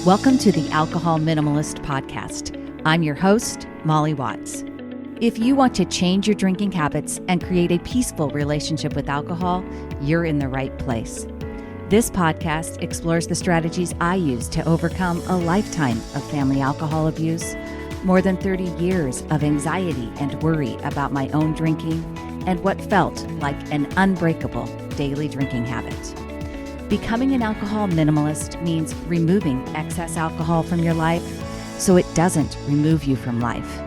Welcome to the Alcohol Minimalist Podcast. I'm your host, Molly Watts. If you want to change your drinking habits and create a peaceful relationship with alcohol, you're in the right place. This podcast explores the strategies I use to overcome a lifetime of family alcohol abuse, more than 30 years of anxiety and worry about my own drinking, and what felt like an unbreakable daily drinking habit. Becoming an alcohol minimalist means removing excess alcohol from your life so it doesn't remove you from life.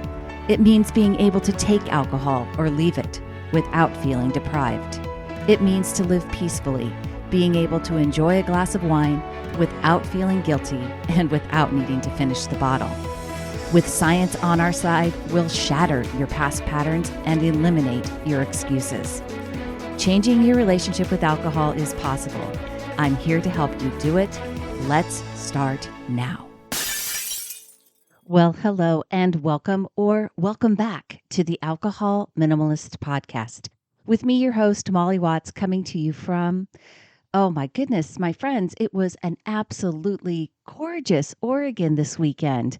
It means being able to take alcohol or leave it without feeling deprived. It means to live peacefully, being able to enjoy a glass of wine without feeling guilty and without needing to finish the bottle. With science on our side, we'll shatter your past patterns and eliminate your excuses. Changing your relationship with alcohol is possible. I'm here to help you do it. Let's start now. Well, hello and welcome back to the Alcohol Minimalist Podcast. With me, your host, Molly Watts, coming to you from, oh my goodness, my friends, it was an absolutely gorgeous Oregon this weekend.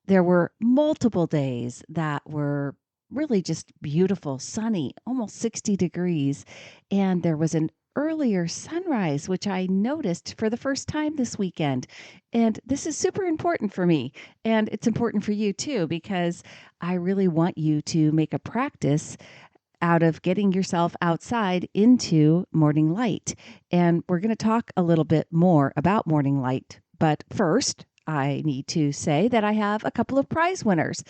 There were multiple days that were really just beautiful, sunny, almost 60 degrees, and there was an earlier sunrise, which I noticed for the first time this weekend. And this is super important for me. And it's important for you too, because I really want you to make a practice out of getting yourself outside into morning light. And we're going to talk a little bit more about morning light. But first, I need to say that I have a couple of prize winners.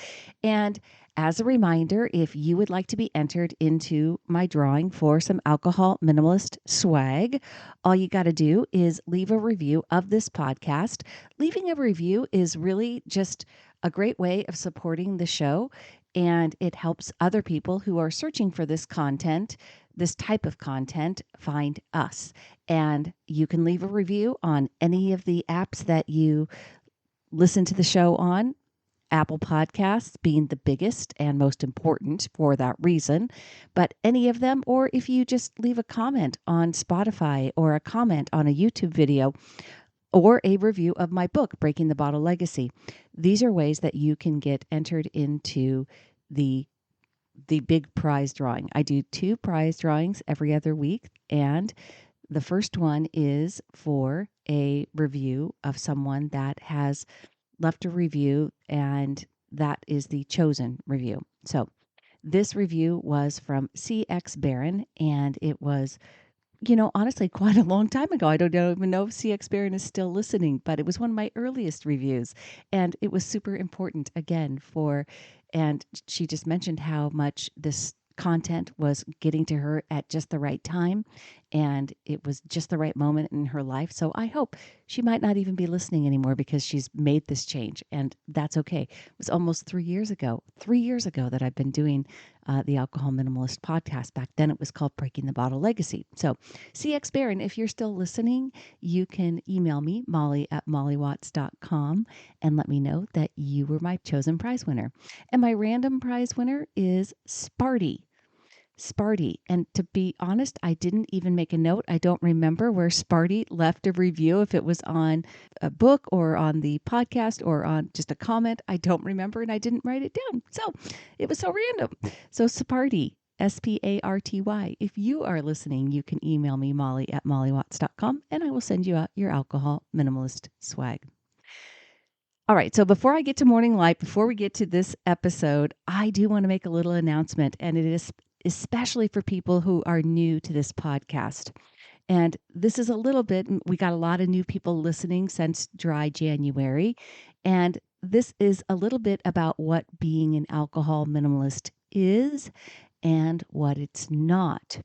And as a reminder, if you would like to be entered into my drawing for some alcohol minimalist swag, all you got to do is leave a review of this podcast. Leaving a review is really just a great way of supporting the show, and it helps other people who are searching for this content, this type of content, find us. And you can leave a review on any of the apps that you listen to the show on. Apple Podcasts being the biggest and most important for that reason, but any of them, or if you just leave a comment on Spotify or a comment on a YouTube video or a review of my book, Breaking the Bottle Legacy. These are ways that you can get entered into the big prize drawing. I do 2 prize drawings every other week, and the first one is for a review of someone that has left a review, and that is the chosen review. So this review was from CX Barron, and it was, honestly, quite a long time ago. I don't even know if CX Barron is still listening, but it was one of my earliest reviews, and it was super important again and she just mentioned how much this content was getting to her at just the right time, and it was just the right moment in her life. So I hope she might not even be listening anymore because she's made this change, and that's okay. It was almost 3 years ago that I've been doing the Alcohol Minimalist Podcast. Back then it was called Breaking the Bottle Legacy. So CX Barron, if you're still listening, you can email me, molly@mollywatts.com, and let me know that you were my chosen prize winner. And my random prize winner is Sparty. And to be honest, I didn't even make a note. I don't remember where Sparty left a review, if it was on a book or on the podcast or on just a comment. I don't remember, and I didn't write it down. So it was so random. So Sparty, Sparty. If you are listening, you can email me, molly@mollywatts.com, and I will send you out your alcohol minimalist swag. All right, so before I get to morning light, before we get to this episode, I do want to make a little announcement, and it is especially for people who are new to this podcast. And this is a little bit, we got a lot of new people listening since dry January. And this is a little bit about what being an alcohol minimalist is and what it's not.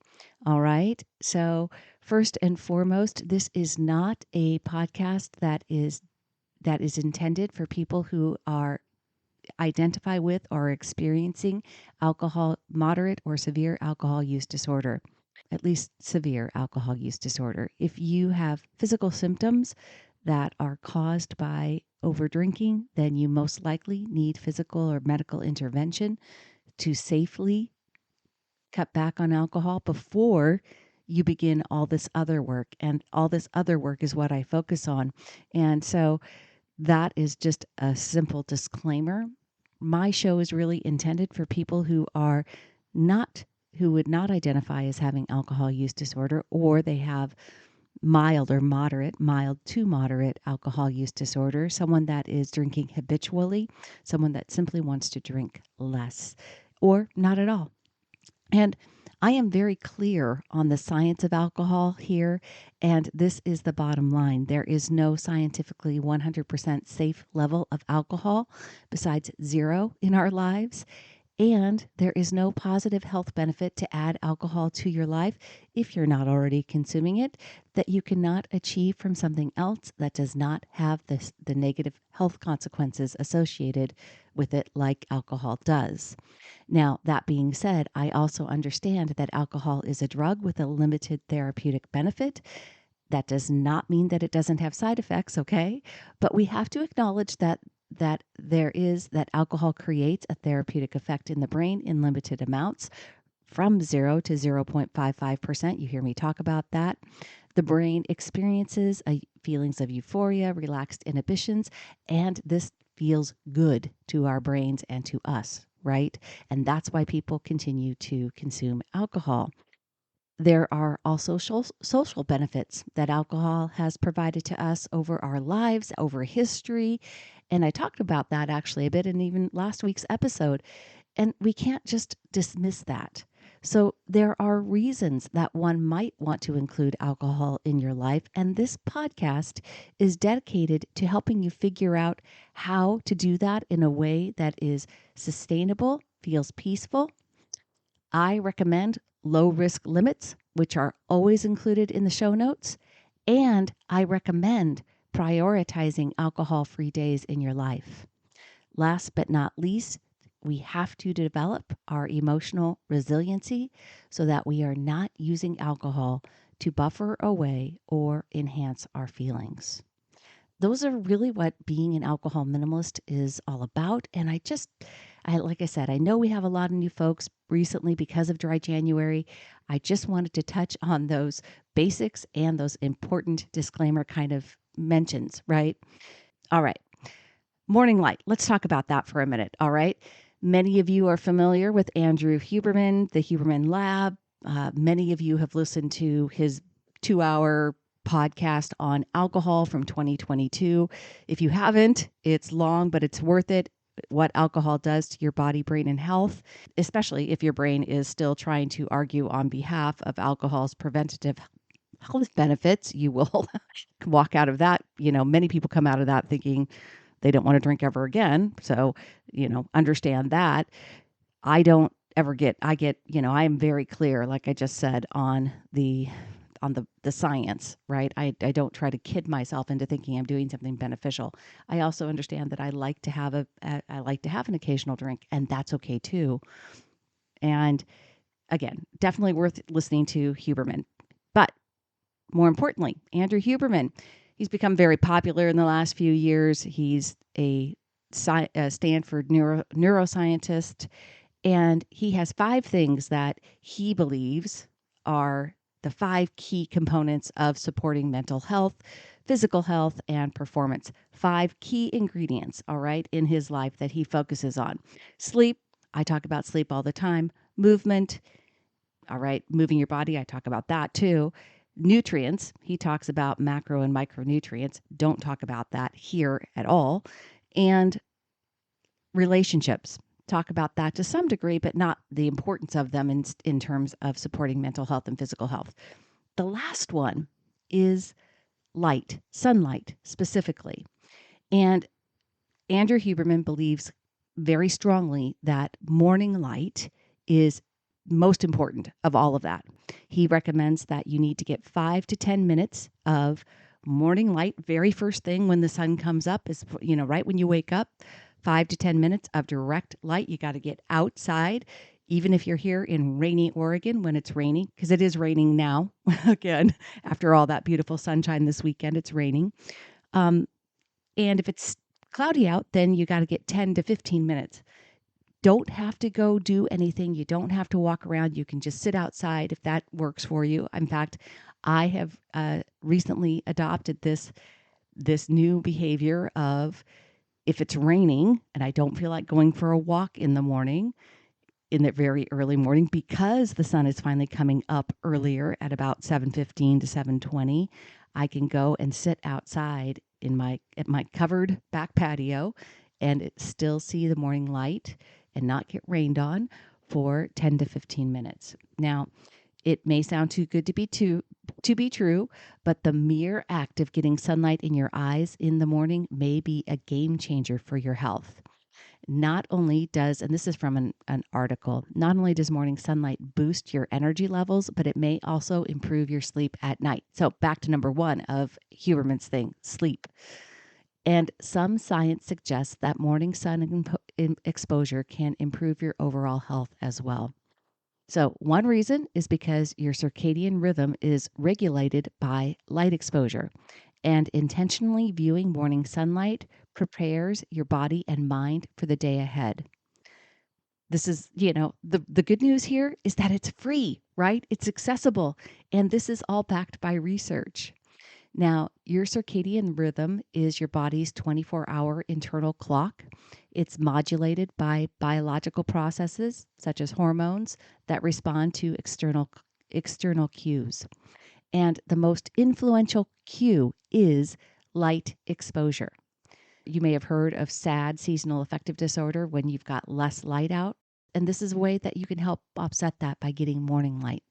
All right. So first and foremost, this is not a podcast that is intended for people who identify with or experiencing moderate or severe alcohol use disorder, at least severe alcohol use disorder. If you have physical symptoms that are caused by overdrinking, then you most likely need physical or medical intervention to safely cut back on alcohol before you begin all this other work. And all this other work is what I focus on. And so that is just a simple disclaimer. My show is really intended for people who are not, who would not identify as having alcohol use disorder, or they have mild or moderate, mild to moderate alcohol use disorder, someone that is drinking habitually, someone that simply wants to drink less, or not at all. And I am very clear on the science of alcohol here, and this is the bottom line. There is no scientifically 100% safe level of alcohol besides zero in our lives. And there is no positive health benefit to add alcohol to your life if you're not already consuming it that you cannot achieve from something else that does not have the negative health consequences associated with it, like alcohol does. Now, that being said, I also understand that alcohol is a drug with a limited therapeutic benefit. That does not mean that it doesn't have side effects, okay? But we have to acknowledge that alcohol creates a therapeutic effect in the brain in limited amounts from 0 to 0.55%. You hear me talk about that. The brain experiences feelings of euphoria, relaxed inhibitions, and this feels good to our brains and to us, right? And that's why people continue to consume alcohol. There are also social benefits that alcohol has provided to us over our lives, over history. And I talked about that actually a bit in even last week's episode. And we can't just dismiss that. So there are reasons that one might want to include alcohol in your life. And this podcast is dedicated to helping you figure out how to do that in a way that is sustainable, feels peaceful. I recommend low risk limits, which are always included in the show notes. And I recommend prioritizing alcohol free days in your life. Last but not least, we have to develop our emotional resiliency so that we are not using alcohol to buffer away or enhance our feelings. Those are really what being an alcohol minimalist is all about. And like I said, I know we have a lot of new folks recently because of Dry January. I just wanted to touch on those basics and those important disclaimer kind of mentions, right? All right. Morning light. Let's talk about that for a minute. All right. Many of you are familiar with Andrew Huberman, the Huberman Lab. Many of you have listened to his 2-hour podcast on alcohol from 2022. If you haven't, it's long, but it's worth it. What alcohol does to your body, brain, and health, especially if your brain is still trying to argue on behalf of alcohol's preventative health benefits, you will walk out of that. Many people come out of that thinking they don't want to drink ever again. So, understand that. I don't ever I am very clear, like I just said, on the science, right? I don't try to kid myself into thinking I'm doing something beneficial. I also understand that I like to have an occasional drink, and that's okay too. And again, definitely worth listening to Huberman. But more importantly, Andrew Huberman, he's become very popular in the last few years. He's a Stanford neuroscientist, and he has 5 things that he believes are the 5 key components of supporting mental health, physical health, and performance. 5 key ingredients, all right, in his life that he focuses on. Sleep, I talk about sleep all the time. Movement, all right, moving your body, I talk about that too. Nutrients, he talks about macro and micronutrients. Don't talk about that here at all. And relationships, talk about that to some degree, but not the importance of them in terms of supporting mental health and physical health. The last one is light, sunlight specifically. And Andrew Huberman believes very strongly that morning light is most important of all of that. He recommends that you need to get 5 to 10 minutes of morning light, very first thing when the sun comes up is, right when you wake up, 5 to 10 minutes of direct light. You got to get outside, even if you're here in rainy Oregon when it's raining, because it is raining now. Again, after all that beautiful sunshine this weekend, it's raining. And if it's cloudy out, then you got to get 10 to 15 minutes. Don't have to go do anything. You don't have to walk around. You can just sit outside if that works for you. In fact, I have recently adopted this this new behavior of, if it's raining and I don't feel like going for a walk in the morning, in the very early morning, because the sun is finally coming up earlier at about 7:15 to 7:20, I can go and sit outside at my covered back patio and still see the morning light and not get rained on for 10 to 15 minutes. Now, it may sound too good to be true, but the mere act of getting sunlight in your eyes in the morning may be a game changer for your health. Not only does, and this is from an article, not only does morning sunlight boost your energy levels, but it may also improve your sleep at night. So back to number one of Huberman's thing, sleep. And some science suggests that morning sun exposure can improve your overall health as well. So one reason is because your circadian rhythm is regulated by light exposure, and intentionally viewing morning sunlight prepares your body and mind for the day ahead. This is, the good news here is that it's free, right? It's accessible, and this is all backed by research. Now, your circadian rhythm is your body's 24-hour internal clock. It's modulated by biological processes such as hormones that respond to external cues. And the most influential cue is light exposure. You may have heard of SAD, seasonal affective disorder, when you've got less light out. And this is a way that you can help offset that by getting morning light.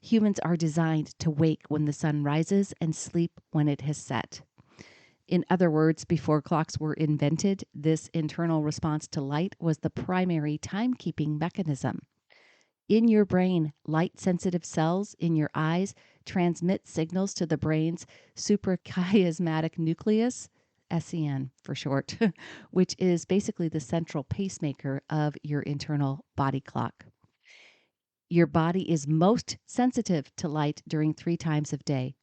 Humans are designed to wake when the sun rises and sleep when it has set. In other words, before clocks were invented, this internal response to light was the primary timekeeping mechanism. In your brain, light-sensitive cells in your eyes transmit signals to the brain's suprachiasmatic nucleus, SCN for short, which is basically the central pacemaker of your internal body clock. Your body is most sensitive to light during 3 times of day,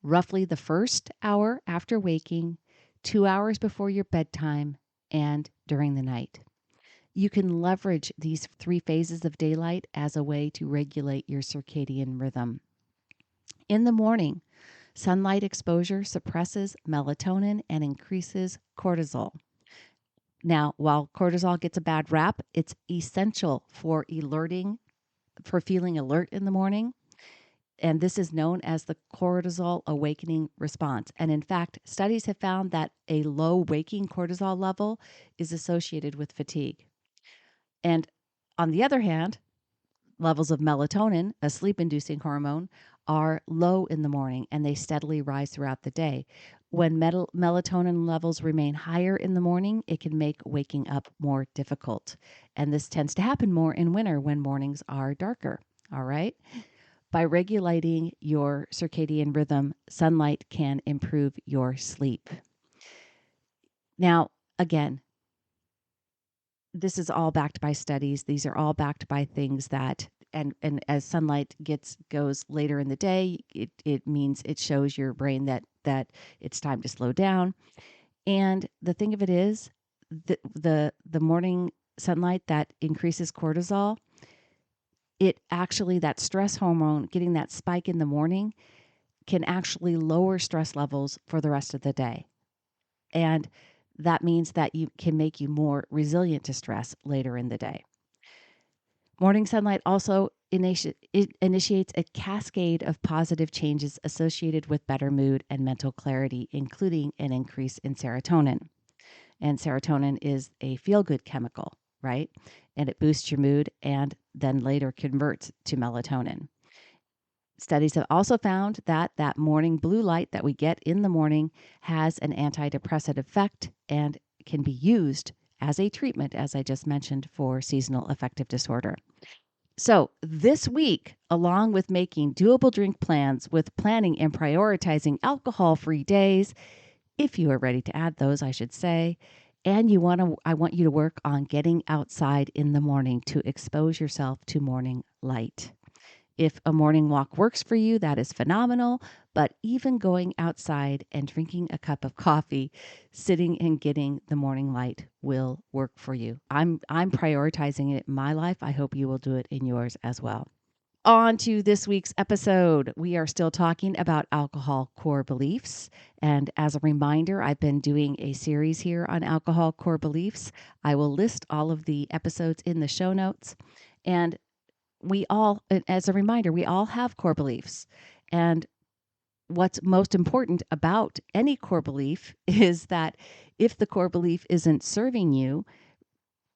roughly the first hour after waking, 2 hours before your bedtime, and during the night. You can leverage these 3 phases of daylight as a way to regulate your circadian rhythm. In the morning, sunlight exposure suppresses melatonin and increases cortisol. Now, while cortisol gets a bad rap, it's essential for feeling alert in the morning. And this is known as the cortisol awakening response. And in fact, studies have found that a low waking cortisol level is associated with fatigue. And on the other hand, levels of melatonin, a sleep-inducing hormone, are low in the morning and they steadily rise throughout the day. When melatonin levels remain higher in the morning, it can make waking up more difficult. And this tends to happen more in winter when mornings are darker. All right? By regulating your circadian rhythm, sunlight can improve your sleep. Now, again, this is all backed by studies. These are all backed by things that, and as sunlight goes later in the day, it means it shows your brain that it's time to slow down. And the thing of it is, the morning sunlight that increases cortisol, it actually, that stress hormone, getting that spike in the morning, can actually lower stress levels for the rest of the day. And that means that you can make you more resilient to stress later in the day. Morning sunlight also initiates a cascade of positive changes associated with better mood and mental clarity, including an increase in serotonin. And serotonin is a feel-good chemical, right? And it boosts your mood and then later converts to melatonin. Studies have also found that morning blue light that we get in the morning has an antidepressant effect and can be used as a treatment, as I just mentioned, for seasonal affective disorder. So this week, along with making doable drink plans with planning and prioritizing alcohol-free days, if you are ready to add those, I should say, and I want you to work on getting outside in the morning to expose yourself to morning light. If a morning walk works for you, that is phenomenal. But even going outside and drinking a cup of coffee, sitting and getting the morning light will work for you. I'm prioritizing it in my life. I hope you will do it in yours as well. On to this week's episode. We are still talking about alcohol core beliefs. And as a reminder, I've been doing a series here on alcohol core beliefs. I will list all of the episodes in the show notes. And as a reminder, we all have core beliefs. And what's most important about any core belief is that if the core belief isn't serving you,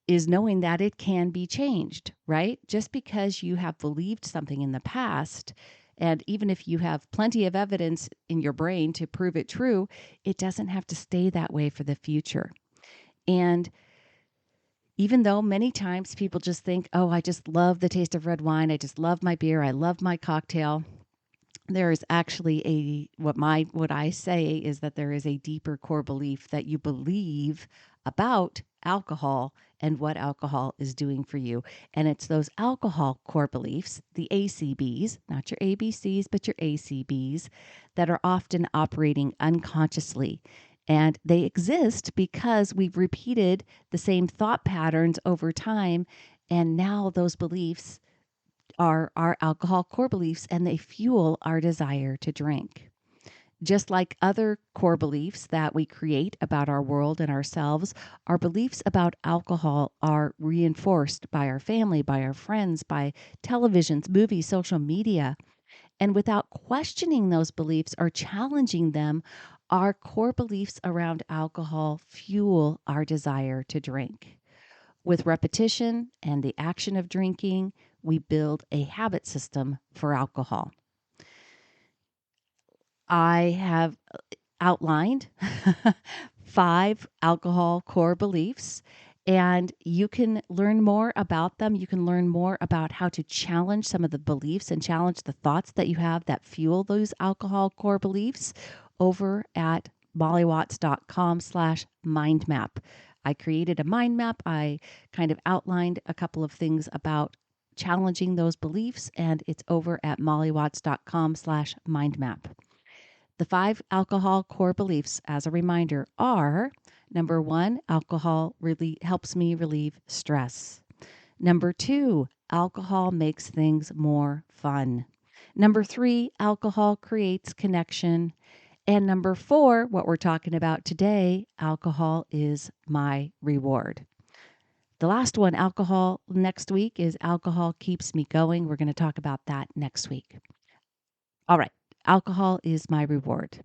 is knowing that it can be changed, right? Just because you have believed something in the past, and even if you have plenty of evidence in your brain to prove it true, it doesn't have to stay that way for the future. And even though many times people just think, oh, I just love the taste of red wine, I just love my beer, I love my cocktail, there is actually what I say is that there is a deeper core belief that you believe about alcohol and what alcohol is doing for you. And it's those alcohol core beliefs, the ACBs, not your ABCs, but your ACBs, that are often operating unconsciously. And they exist because we've repeated the same thought patterns over time. And now those beliefs are our alcohol core beliefs, and they fuel our desire to drink. Just like other core beliefs that we create about our world and ourselves, our beliefs about alcohol are reinforced by our family, by our friends, by televisions, movies, social media. And without questioning those beliefs or challenging them, our core beliefs around alcohol fuel our desire to drink. With repetition and the action of drinking, we build a habit system for alcohol. I have outlined 5 alcohol core beliefs, and you can learn more about them. You can learn more about how to challenge some of the beliefs and challenge the thoughts that you have that fuel those alcohol core beliefs over at mollywatts.com/mindmap. I created a mind map. I kind of outlined a couple of things about challenging those beliefs, and it's over at mollywatts.com/mindmap. The 5 alcohol core beliefs, as a reminder, are: number 1, alcohol really helps me relieve stress. Number 2, alcohol makes things more fun. Number 3, alcohol creates connection. And number 4, what we're talking about today, alcohol is my reward. The last one, alcohol, next week is alcohol keeps me going. We're going to talk about that next week. All right, alcohol is my reward.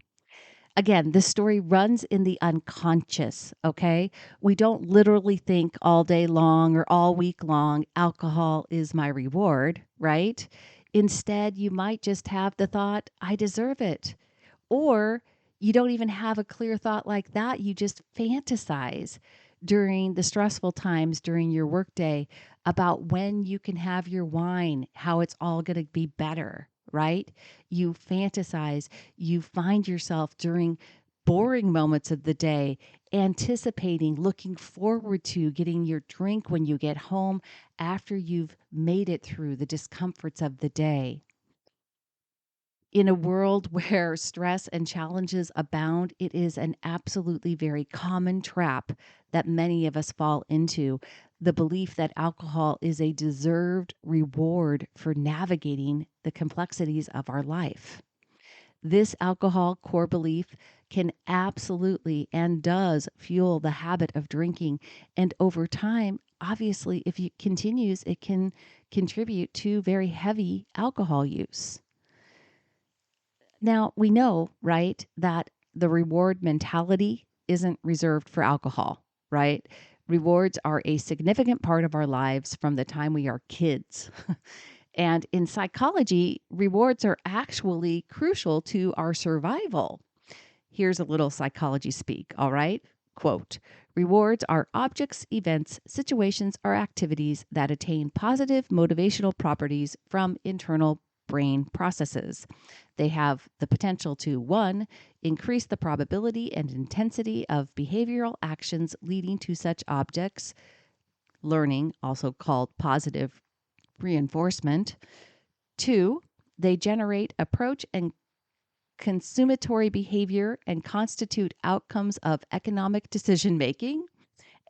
Again, this story runs in the unconscious, okay? We don't literally think all day long or all week long, alcohol is my reward, right? Instead, you might just have the thought, I deserve it. Or you don't even have a clear thought like that. You just fantasize during the stressful times during your workday about when you can have your wine, how it's all going to be better, right? You fantasize, you find yourself during boring moments of the day anticipating, looking forward to getting your drink when you get home after you've made it through the discomforts of the day. In a world where stress and challenges abound, it is an absolutely very common trap that many of us fall into, the belief that alcohol is a deserved reward for navigating the complexities of our life. This alcohol core belief can absolutely and does fuel the habit of drinking. And over time, obviously, if it continues, it can contribute to very heavy alcohol use. Now, we know, right, that the reward mentality isn't reserved for alcohol, right? Rewards are a significant part of our lives from the time we are kids. And in psychology, rewards are actually crucial to our survival. Here's a little psychology speak, all right? Quote, rewards are objects, events, situations, or activities that attain positive motivational properties from internal brain processes. They have the potential to 1, increase the probability and intensity of behavioral actions leading to such objects, learning, also called positive reinforcement. 2, they generate approach and consummatory behavior and constitute outcomes of economic decision making.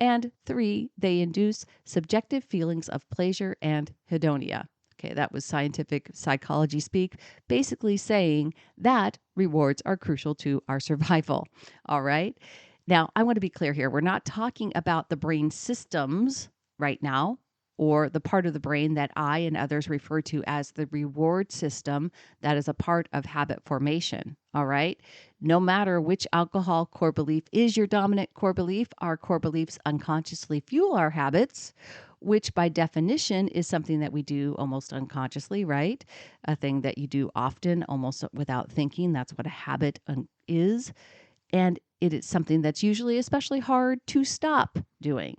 And 3, they induce subjective feelings of pleasure and hedonia. Okay, that was scientific psychology speak, basically saying that rewards are crucial to our survival. All right. Now, I want to be clear here. We're not talking about the brain systems right now, or the part of the brain that I and others refer to as the reward system that is a part of habit formation. All right. No matter which alcohol core belief is your dominant core belief, our core beliefs unconsciously fuel our habits, which by definition is something that we do almost unconsciously, right? A thing that you do often, almost without thinking. That's what a habit is. And it is something that's usually especially hard to stop doing.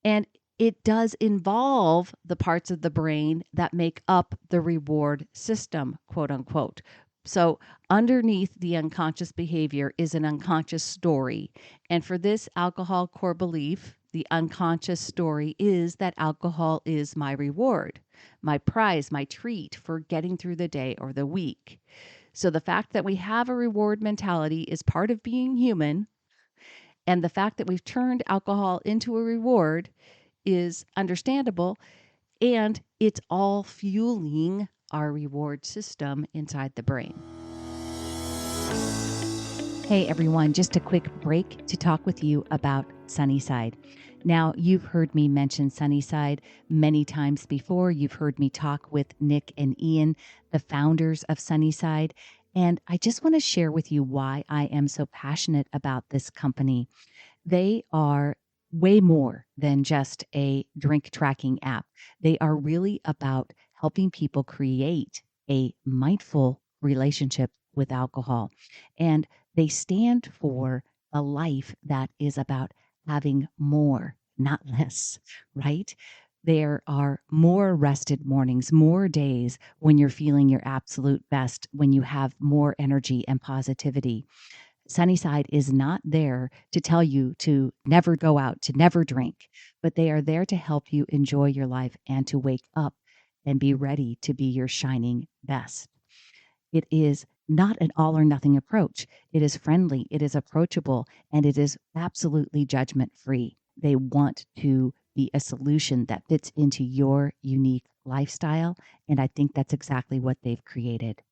And it does involve the parts of the brain that make up the reward system, quote unquote. So, underneath the unconscious behavior is an unconscious story. And for this alcohol core belief, the unconscious story is that alcohol is my reward, my prize, my treat for getting through the day or the week. So, the fact that we have a reward mentality is part of being human. And the fact that we've turned alcohol into a reward is understandable, and it's all fueling our reward system inside the brain. Hey everyone, just a quick break to talk with you about Sunnyside. Now, you've heard me mention Sunnyside many times before. You've heard me talk with Nick and Ian, the founders of Sunnyside, and I just want to share with you why I am so passionate about this company. They are way more than just a drink tracking app. They are really about helping people create a mindful relationship with alcohol. And they stand for a life that is about having more, not less, right? There are more rested mornings, more days when you're feeling your absolute best, when you have more energy and positivity. Sunnyside is not there to tell you to never go out, to never drink, but they are there to help you enjoy your life and to wake up and be ready to be your shining best. It is not an all or nothing approach. It is friendly, it is approachable, and it is absolutely judgment free. They want to be a solution that fits into your unique lifestyle, and I think that's exactly what they've created.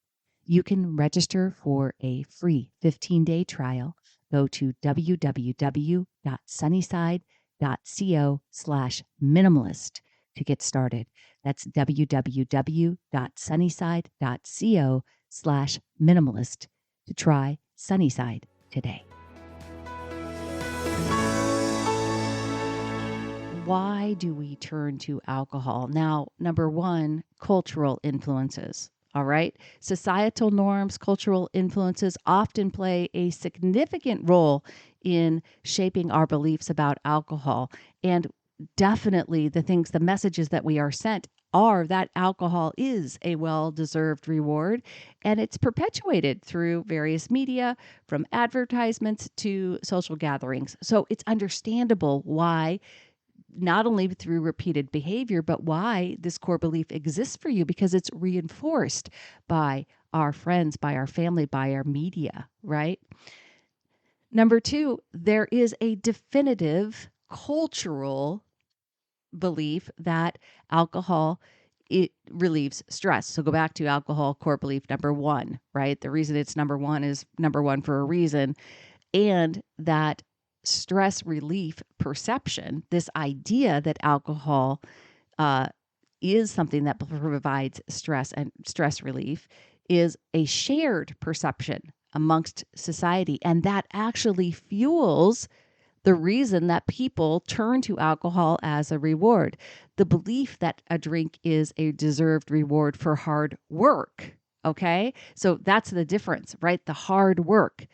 You can register for a free 15-day trial. Go to www.sunnyside.co/minimalist to get started. That's www.sunnyside.co/minimalist to try Sunnyside today. Why do we turn to alcohol? Now, number one, cultural influences. All right. Societal norms, cultural influences often play a significant role in shaping our beliefs about alcohol. And definitely the messages that we are sent are that alcohol is a well-deserved reward, and it's perpetuated through various media, from advertisements to social gatherings. So it's understandable why, not only through repeated behavior, but why this core belief exists for you, because it's reinforced by our friends, by our family, by our media, right? Number two, there is a definitive cultural belief that alcohol, it relieves stress. So go back to alcohol core belief number one, right? The reason it's number one is number one for a reason. And that stress relief perception, this idea that alcohol is something that provides stress and stress relief, is a shared perception amongst society. And that actually fuels the reason that people turn to alcohol as a reward. The belief that a drink is a deserved reward for hard work. Okay. So that's the difference, right? The hard work.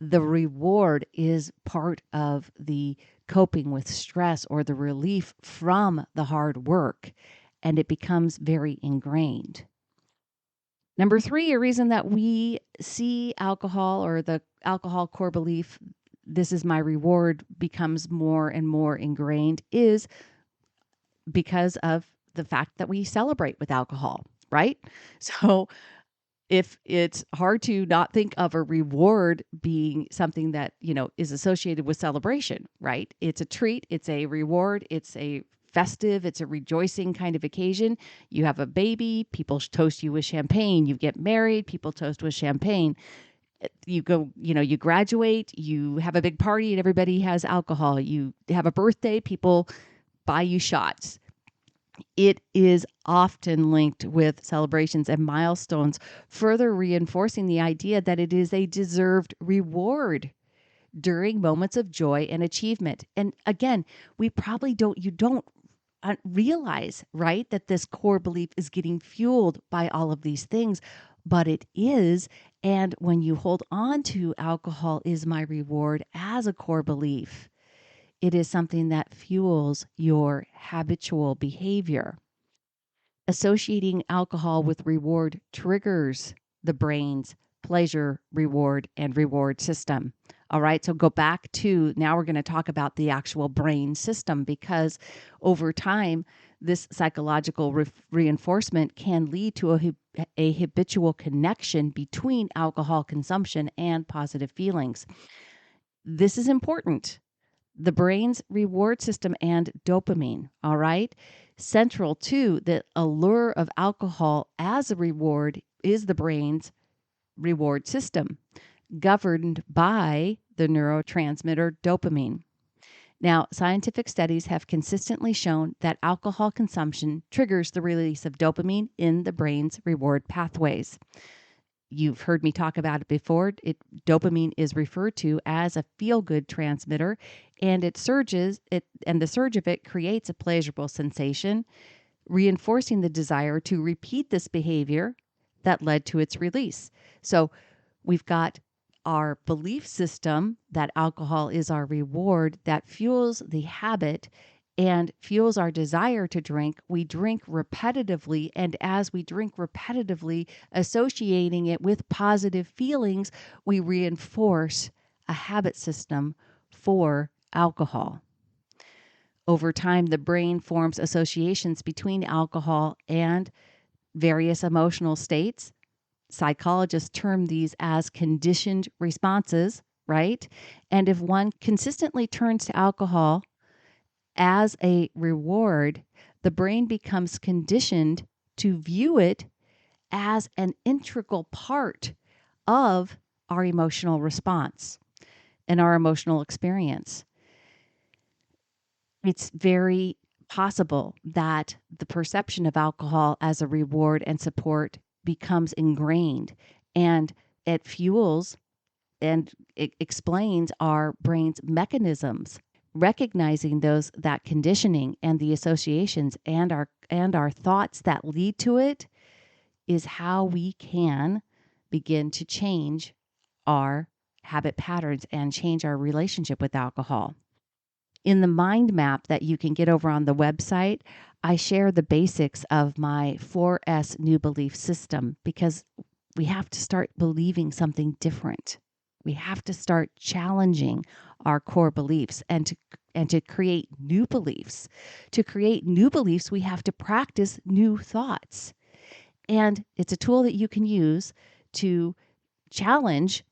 The reward is part of the coping with stress or the relief from the hard work, and it becomes very ingrained. Number three, a reason that we see alcohol, or the alcohol core belief, this is my reward, becomes more and more ingrained, is because of the fact that we celebrate with alcohol, right? So if it's hard to not think of a reward being something that, is associated with celebration, right? It's a treat, it's a reward, it's a festive, it's a rejoicing kind of occasion. You have a baby, people toast you with champagne. You get married, people toast with champagne. You go, you graduate, you have a big party and everybody has alcohol. You have a birthday, people buy you shots. It is often linked with celebrations and milestones, further reinforcing the idea that it is a deserved reward during moments of joy and achievement. And again, you don't realize, right, that this core belief is getting fueled by all of these things, but it is. And when you hold on to alcohol is my reward as a core belief, it is something that fuels your habitual behavior. Associating alcohol with reward triggers the brain's pleasure, reward, and reward system. All right, so go back to now we're going to talk about the actual brain system, because over time, this psychological reinforcement can lead to a habitual connection between alcohol consumption and positive feelings. This is important. The brain's reward system and dopamine, all right? Central to the allure of alcohol as a reward is the brain's reward system, governed by the neurotransmitter dopamine. Now, scientific studies have consistently shown that alcohol consumption triggers the release of dopamine in the brain's reward pathways. You've heard me talk about it before. Dopamine is referred to as a feel-good transmitter, and the surge of it creates a pleasurable sensation, reinforcing the desire to repeat this behavior that led to its release. So we've got our belief system that alcohol is our reward that fuels the habit and fuels our desire to drink. We drink repetitively, and as we drink repetitively, associating it with positive feelings, we reinforce a habit system for alcohol. Over time, the brain forms associations between alcohol and various emotional states. Psychologists term these as conditioned responses, right? And if one consistently turns to alcohol as a reward, the brain becomes conditioned to view it as an integral part of our emotional response and our emotional experience. It's very possible that the perception of alcohol as a reward and support becomes ingrained, and it fuels and it explains our brain's mechanisms. Recognizing that conditioning and the associations and our thoughts that lead to it is how we can begin to change our habit patterns and change our relationship with alcohol. In the mind map that you can get over on the website, I share the basics of my 4S new belief system, because we have to start believing something different. We have to start challenging our core beliefs and to create new beliefs. To create new beliefs, we have to practice new thoughts. And it's a tool that you can use to challenge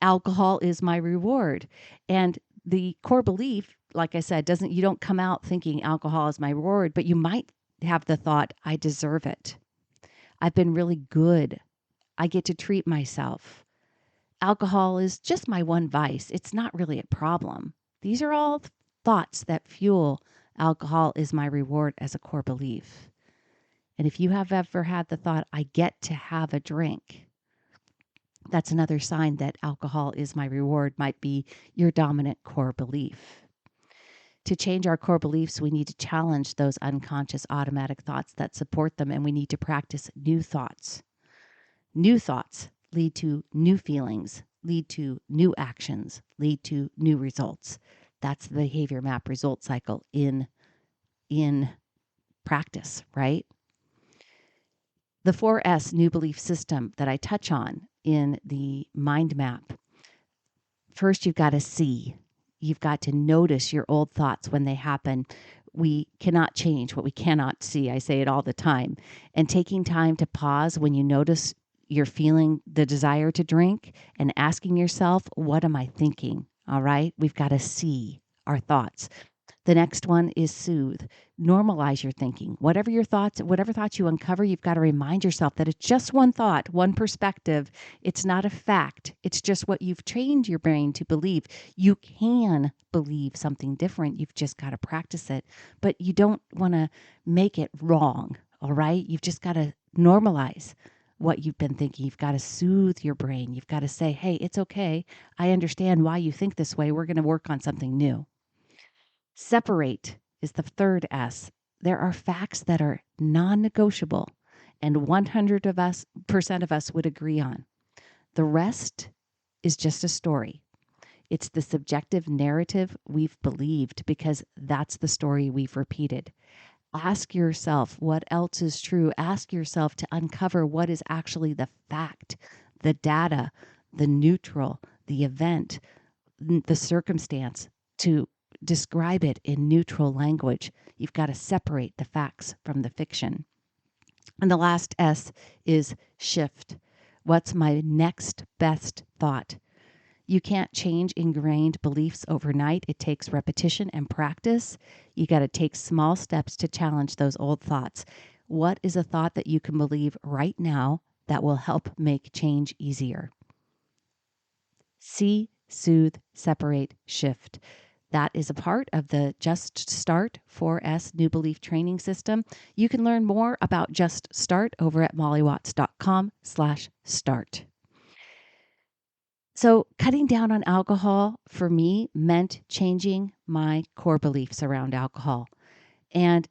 alcohol is my reward. And the core belief, like I said, you don't come out thinking alcohol is my reward, but you might have the thought, I deserve it. I've been really good. I get to treat myself. Alcohol is just my one vice. It's not really a problem. These are all thoughts that fuel alcohol is my reward as a core belief. And if you have ever had the thought, I get to have a drink, that's another sign that alcohol is my reward might be your dominant core belief. To change our core beliefs, we need to challenge those unconscious automatic thoughts that support them, and we need to practice new thoughts. New thoughts lead to new feelings, lead to new actions, lead to new results. That's the behavior map result cycle in practice, right? The 4S new belief system that I touch on in the mind map. First, you've got to see. You've got to notice your old thoughts when they happen. We cannot change what we cannot see. I say it all the time. And taking time to pause when you notice you're feeling the desire to drink and asking yourself, what am I thinking? All right. We've got to see our thoughts. The next one is soothe. Normalize your thinking. Whatever thoughts you uncover, you've got to remind yourself that it's just one thought, one perspective. It's not a fact. It's just what you've trained your brain to believe. You can believe something different. You've just got to practice it. But you don't want to make it wrong, all right? You've just got to normalize what you've been thinking. You've got to soothe your brain. You've got to say, hey, it's okay. I understand why you think this way. We're going to work on something new. Separate is the third S. There are facts that are non-negotiable and 100% of us would agree on. The rest is just a story. It's the subjective narrative we've believed because that's the story we've repeated. Ask yourself what else is true. Ask yourself to uncover what is actually the fact, the data, the neutral, the event, the circumstance, to describe it in neutral language. You've got to separate the facts from the fiction. And the last S is shift. What's my next best thought? You can't change ingrained beliefs overnight. It takes repetition and practice. You got to take small steps to challenge those old thoughts. What is a thought that you can believe right now that will help make change easier? See, soothe, separate, shift. That is a part of the Just Start 4S New Belief Training System. You can learn more about Just Start over at mollywatts.com/start. So cutting down on alcohol for me meant changing my core beliefs around alcohol. And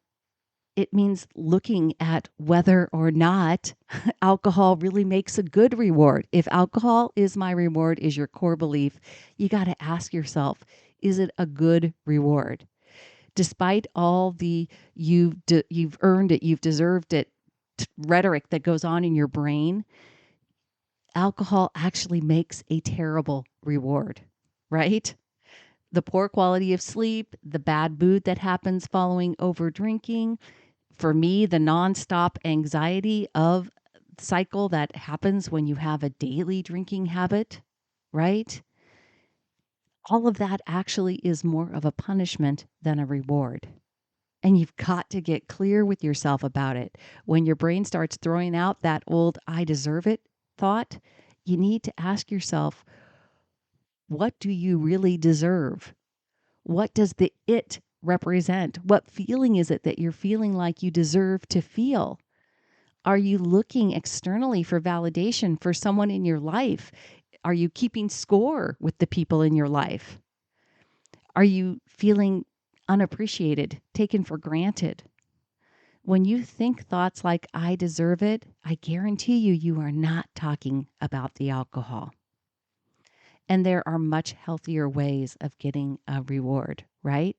it means looking at whether or not alcohol really makes a good reward. If alcohol is my reward, is your core belief, you got to ask yourself, is it a good reward? Despite all the you've earned it, you've deserved it rhetoric that goes on in your brain, alcohol actually makes a terrible reward, right? The poor quality of sleep, the bad mood that happens following over drinking, for me, the nonstop anxiety of cycle that happens when you have a daily drinking habit, right? All of that actually is more of a punishment than a reward. And you've got to get clear with yourself about it. When your brain starts throwing out that old I deserve it thought, you need to ask yourself, what do you really deserve? What does the it represent? What feeling is it that you're feeling like you deserve to feel? Are you looking externally for validation for someone in your life? Are you keeping score with the people in your life? Are you feeling unappreciated, taken for granted? When you think thoughts like, I deserve it, I guarantee you are not talking about the alcohol. And there are much healthier ways of getting a reward, right?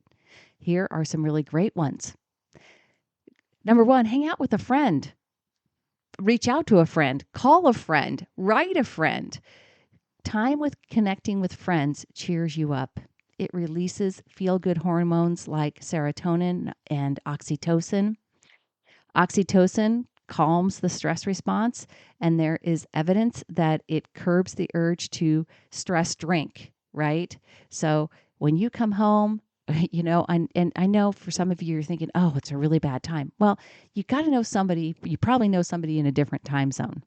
Here are some really great ones. Number one, hang out with a friend. Reach out to a friend, call a friend, write a friend. Time with connecting with friends cheers you up. It releases feel-good hormones like serotonin and oxytocin. Oxytocin calms the stress response, and there is evidence that it curbs the urge to stress drink, right? So when you come home, and I know for some of you, you're thinking, oh, it's a really bad time. Well, you got to know somebody. You probably know somebody in a different time zone.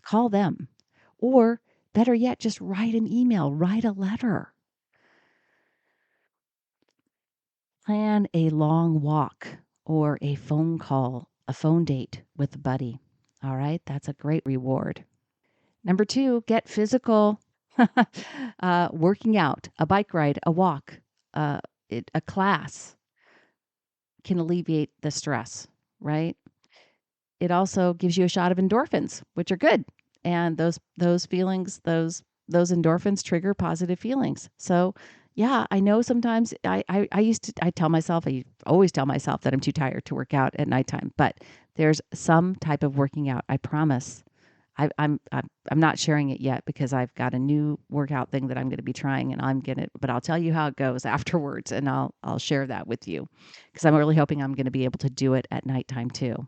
Call them. Or better yet, just write an email, write a letter. Plan a long walk or a phone call, a phone date with a buddy. All right, that's a great reward. Number two, get physical. Working out, a bike ride, a walk, a class can alleviate the stress, right? It also gives you a shot of endorphins, which are good. And those feelings, those endorphins trigger positive feelings. So yeah, I know sometimes I always tell myself that I'm too tired to work out at nighttime, but there's some type of working out, I promise. I'm not sharing it yet because I've got a new workout thing that I'm going to be trying, and but I'll tell you how it goes afterwards, and I'll share that with you because I'm really hoping I'm going to be able to do it at nighttime too.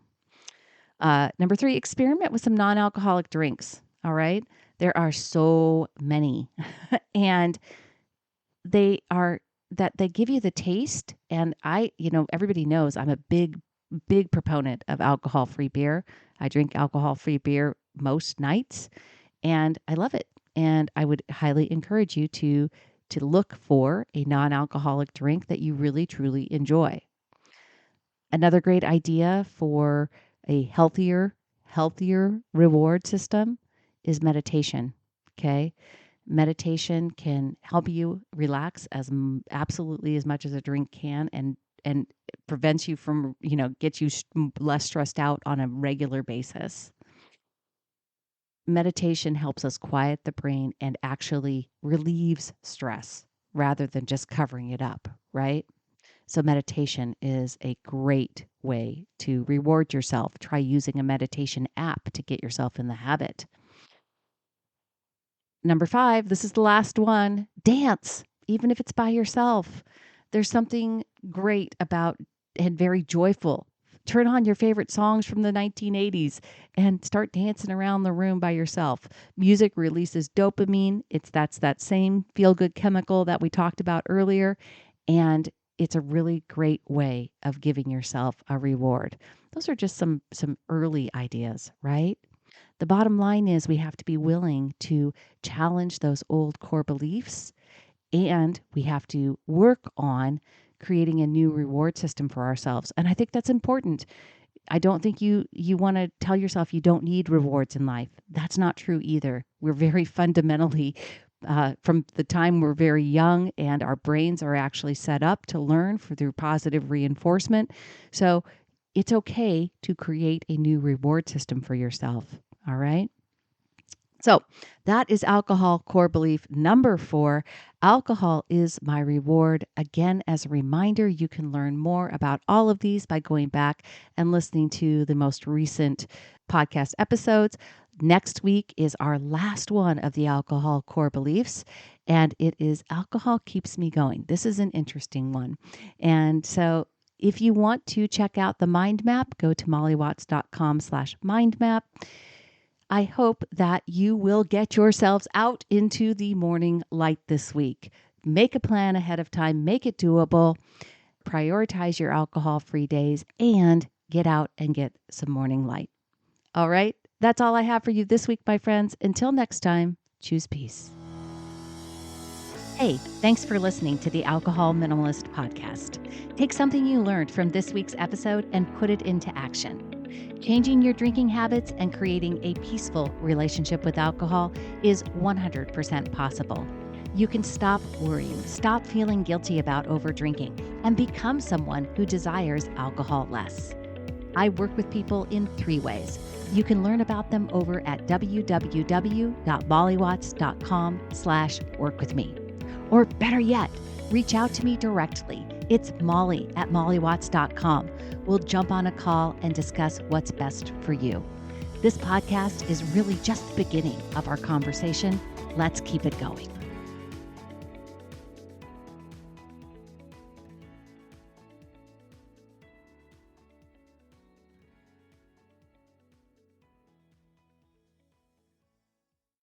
Number three, experiment with some non-alcoholic drinks. All right. There are so many and they are that they give you the taste. And everybody knows I'm a big proponent of alcohol-free beer. I drink alcohol-free beer most nights, and I love it. And I would highly encourage you to look for a non-alcoholic drink that you really, truly enjoy. Another great idea for a healthier reward system is meditation. Okay. Meditation can help you relax absolutely as much as a drink can, and prevents you from, gets you less stressed out on a regular basis. Meditation helps us quiet the brain and actually relieves stress rather than just covering it up, right? So meditation is a great way to reward yourself. Try using a meditation app to get yourself in the habit. Number 5, this is the last one. Dance, even if it's by yourself. There's something great about and very joyful. Turn on your favorite songs from the 1980s and start dancing around the room by yourself. Music releases dopamine. That's that same feel-good chemical that we talked about earlier. And it's a really great way of giving yourself a reward. Those are just some early ideas, right? The bottom line is we have to be willing to challenge those old core beliefs, and we have to work on creating a new reward system for ourselves. And I think that's important. I don't think you want to tell yourself you don't need rewards in life. That's not true either. We're very fundamentally, from the time we're very young, and our brains are actually set up to learn through positive reinforcement. So it's okay to create a new reward system for yourself. All right. So that is alcohol core belief number 4. Alcohol is my reward. Again, as a reminder, you can learn more about all of these by going back and listening to the most recent podcast episodes. Next week is our last one of the alcohol core beliefs, and it is alcohol keeps me going. This is an interesting one. And so if you want to check out the mind map, go to mollywatts.com/mind map. I hope that you will get yourselves out into the morning light this week. Make a plan ahead of time, make it doable, prioritize your alcohol-free days, and get out and get some morning light. All right, that's all I have for you this week, my friends. Until next time, choose peace. Hey, thanks for listening to the Alcohol Minimalist Podcast. Take something you learned from this week's episode and put it into action. Changing your drinking habits and creating a peaceful relationship with alcohol is 100% possible. You can stop worrying, stop feeling guilty about overdrinking, and become someone who desires alcohol less. I work with people in 3 ways. You can learn about them over at www.mollywatts.com/workwithme. Or better yet, reach out to me directly. It's molly@mollywatts.com. We'll jump on a call and discuss what's best for you. This podcast is really just the beginning of our conversation. Let's keep it going.